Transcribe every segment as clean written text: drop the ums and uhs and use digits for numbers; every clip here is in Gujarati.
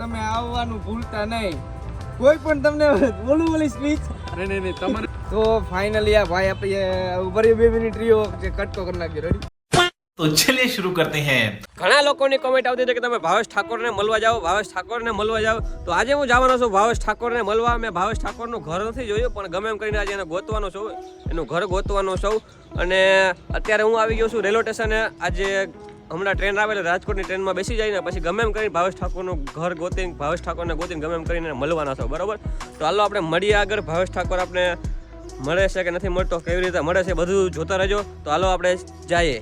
તમે આવવાનું ભૂલતા નહીં. કોઈ પણ તમને બોલું બોલી સ્પીચ નહીં તમારે તો ફાઇનલી આ ભાઈ આપણે ઉપર 2 મિનિટ રહ્યો જે કટકો કરી નાખ્યો. રેડી? તો ચલિए शुरू करते हैं. ઘણા લોકોની કમેન્ટ આવતી હતી કે તમે ભાવેશ ઠાકોરને મળવા જાઓ, ભાવેશ ઠાકોરને મળવા જાઓ. તો આજે હું જવાનો છું ભાવેશ ઠાકોરને મળવા. મેં ભાવેશ ઠાકોરનું ઘર નથી જોયું, પણ ગમે એમ કરીને આજે એને ગોતવાનો છું, એનું ઘર ગોતવાનો છું. અને અત્યારે હું આવી ગયો છું રેલવે સ્ટેશને. આજે હમણાં ટ્રેન આવે એટલે રાજકોટની ટ્રેનમાં બેસી જઈને પછી ગમે એમ કરીને ભાવેશ ઠાકોરનું ઘર ગોતીને ભાવેશ ઠાકોરને ગોતીને ગમે એમ કરીને મળવાના છો. બરાબર? તો હાલો આપણે મળીએ આગળ. ભાવેશ ઠાકોર આપણે મળે છે કે નથી મળતો, કેવી રીતે મળે છે, બધું જોતા રહેજો. તો હાલો આપણે જઈએ.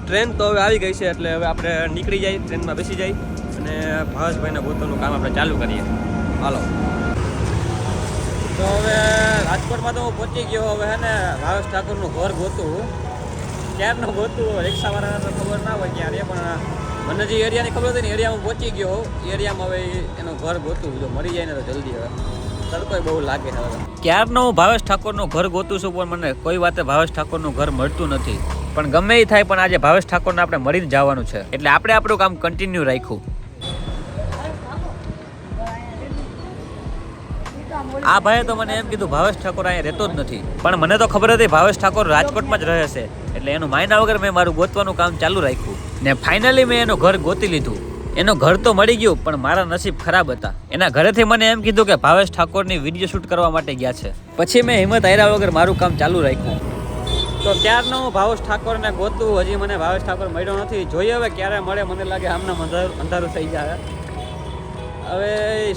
ટ્રેન તો હવે આવી ગઈ છે એટલે હવે આપણે નીકળી જઈએ, ટ્રેનમાં બેસી જઈએ અને ભાવેશભાઈને ગોતવાનું કામ આપણે ચાલુ કરીએ. હાલો. તો હવે રાજકોટમાં તો હું પહોંચી ગયો. હવે હે ને ભાવેશ ઠાકોરનું ઘર ગોતું, ક્યારનું ગોતું, રિક્ષાવાળાને તો ખબર ના હોય ક્યારે, પણ મને જે એરિયાની ખબર હતી ને એરિયામાં પહોંચી ગયો. એરિયામાં હવે એનું ઘર ગોતું, જો મળી જાય ને તો જલ્દી. હવે તડકો બહુ લાગે છે. ક્યારનો હું ભાવેશ ઠાકોરનું ઘર ગોતું છું, પણ મને કોઈ વાતે ભાવેશ ઠાકોરનું ઘર મળતું નથી. પણ ગમે એ થાય, પણ આજે ભાવેશ ઠાકોરને આપણે મળીને જવાનું છે, એટલે આપણે આપણું કામ કન્ટિન્યુ રાખ્યું. આ ભાઈએ તો મને એમ કીધું ભાવેશ ઠાકોર અહીંયા રહેતો જ નથી, પણ મને તો ખબર હતી ભાવેશ ઠાકોર રાજકોટમાં જ રહે છે, એટલે એનું માયના વગર મેં મારું ગોતવાનું કામ ચાલુ રાખ્યું ને ફાઇનલી મેં એનું ઘર ગોતી લીધું. એનું ઘર તો મળી ગયું, પણ મારા નસીબ ખરાબ હતા. એના ઘરેથી મને એમ કીધું કે ભાવેશ ઠાકોરની વિડીયો શૂટ કરવા માટે ગયા છે. પછી મેં હિંમત હાર્યા વગર મારું કામ ચાલુ રાખ્યું. તો ક્યારનો હું ભાવેશ ઠાકોરને ગોતું, હજી મને ભાવેશ ઠાકોર મળ્યો નથી. જોઈએ હવે ક્યારે મળે. મને લાગે આમના અંધારું થઈ જાય. હવે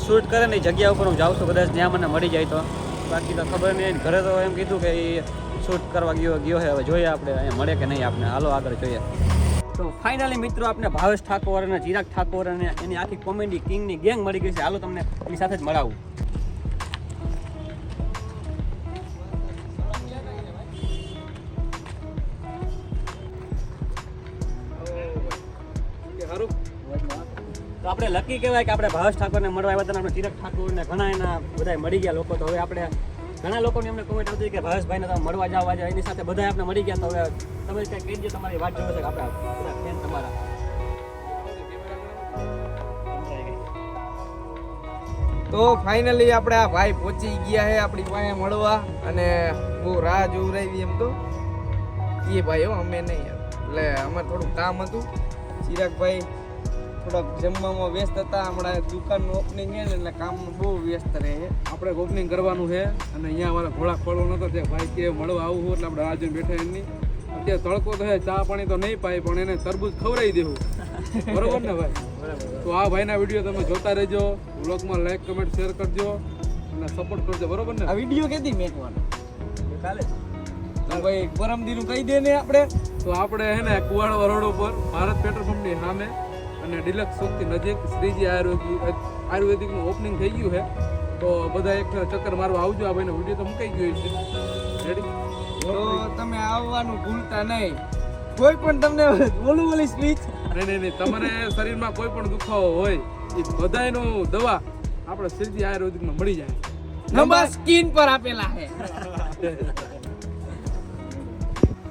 શૂટ કરે ને જગ્યા ઉપર હું જાઉં છું, કદાચ ત્યાં મને મળી જાય તો. બાકી તો ખબર નહીં. ઘરે તો એમ કીધું કે એ શૂટ કરવા ગયો છે. હવે જોઈએ આપણે અહીંયા મળે કે નહીં આપણે. હાલો આગળ જોઈએ. તો ફાઇનલી મિત્રો આપણે ભાવેશ ઠાકોર અને ચિરાગ ઠાકોર અને એની આખી કોમેડી કિંગની ગેંગ મળી ગઈ છે. હાલો તમને એની સાથે જ મળાવું. તો આપણે લકી કહેવાય કે આપણે ભાવેશ ઠાકોરને મળવા આવ્યા હતા. આપણે ચિરાગ ઠાકોરને ઘણા એના બધા મળી ગયા લોકો. તો હવે આપણે ઘણા લોકોની અમને કોમેન્ટ આવતી કે ભાવેશભાઈને તમે મળવા જાવ આજે, એની સાથે બધા આપણે મળી ગયા. તો હવે તમે કંઈ કહી દો, તમારી વાત જોવે છે કે આપણે બધા ફેન તમારા. તો ફાઇનલી આપણે આ ભાઈ પહોંચી ગયા છે આપણી પાસે મળવા, અને બહુ રાહ જોવરાવી એમ તો એ ભાઈ હો, અમે નહીં. એટલે અમારે થોડુંક કામ હતું. ચિરાગભાઈ થોડાક જમવામાં વ્યસ્ત હતા. હમણાં દુકાનનું ઓપનિંગ છે ને એટલે કામમાં બહુ વ્યસ્ત રહે છે. આપણે ઓપનિંગ કરવાનું છે અને અહીંયા અમારા ઘોડા ખોલવો નતો તે ભાઈ કે મળવા આવું એટલે આપણે રાહ જોઈને બેઠા એમની. અત્યારે તડકો તો છે, ચા પાણી તો નહીં પાય, પણ એને તરબૂચ ખવડાવી દેવું. બરોબર ને ભાઈ? તો આ ભાઈના વિડીયો તમે જોતા રહેજો, વ્લોગમાં લાઈક કમેન્ટ શેર કરજો અને સપોર્ટ કરજો. બરોબર ને? આ વિડીયો કેદી મેકવાનો? કાલે તો ભાઈ પરમદીનું કહી દે ને આપણે. તો આપણે હે ને કુવાડવા રોડ ઉપર ભારત પેટ્રોલ પંપની સામે અને ડિલક્સ ચોકથી નજીક શ્રીજી આયુર્વેદિકનું ઓપનિંગ થઈ ગયું છે. તો બધા એક ચક્કર મારવા આવજો. આ ભાઈનો વિડીયો તો મુકાઈ ગયો છે. રેડી? તો તમે આવવાનું ભૂલતા નહીં. કોઈ પણ તમને બોલું બોલી સ્પીચ નહીં તમારે શરીરમાં કોઈ પણ દુખાવો હોય એ બધાયનો દવા આપણે શ્રીજી આયુર્વેદિકમાં મળી જાય. નંબર સ્કીન પર આપેલા છે.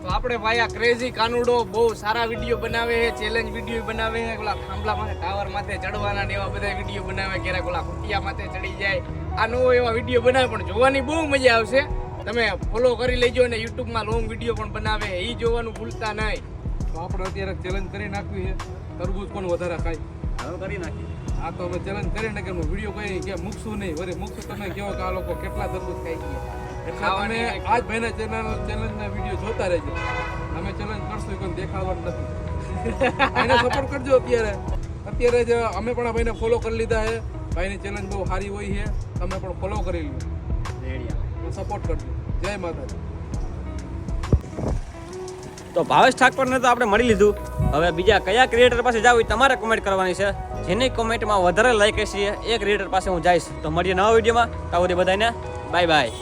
તો આપણે ભાઈ આ ક્રેઝી કાનુડો બહુ સારા વિડીયો બનાવે છે, ચેલેન્જ વિડીયો બનાવે છે. ઓલા થાંભલા માથે ટાવર માથે ચડવાના ને એવા બધા વિડીયો બનાવે. ક્યારેક ઓલા ખુટિયા માથે ચડી જાય. આ નવો એવા વિડીયો બનાવે, પણ જોવાની બહુ મજા આવશે. તમે ફોલો કરી લેજો ને યુટ્યુબમાં લોંગ વિડીયો પણ બનાવે, એ જોવાનું ભૂલતા નહીં. તો આપણે અત્યારે ચેલેન્જ કરી નાખવી છે. તરબૂચ પણ વધારે ખાય. હવે કરી નાખી. આ તો અમે ચેલેન્જ કરીને કે વિડીયો કઈ કે મૂકશું નહીં. વળી મૂકશું તમે કહો કે આ લોકો કેટલા તરબૂચ ખાઈ ગયા. એટલે તમે આજ ભાઈના ચેલેન્જના વિડીયો જોતા રહેજો. અમે ચેલેન્જ કરશું કોઈ દેખાડવાનું નથી. એને સપોર્ટ કરજો. અત્યારે જ અમે પણ આ ભાઈને ફોલો કરી લીધા છે. ભાઈની ચેલેન્જ બહુ સારી હોય છે, તમે પણ ફોલો કરી લો, સપોર્ટ કરજો. જય માતાજી. તો ભાવેશ ઠાકોરને તો આપણે મળી લીધું. હવે બીજા કયા ક્રિએટર પાસે જાવ એ તમારે કોમેન્ટ કરવાની છે. જેની કોમેન્ટમાં વધારે લાઈક હશે એ ક્રિએટર પાસે હું જઈશ. તો મળીએ નવા વિડીયોમાં. ત્યાં સુધી બધાને બાય બાય.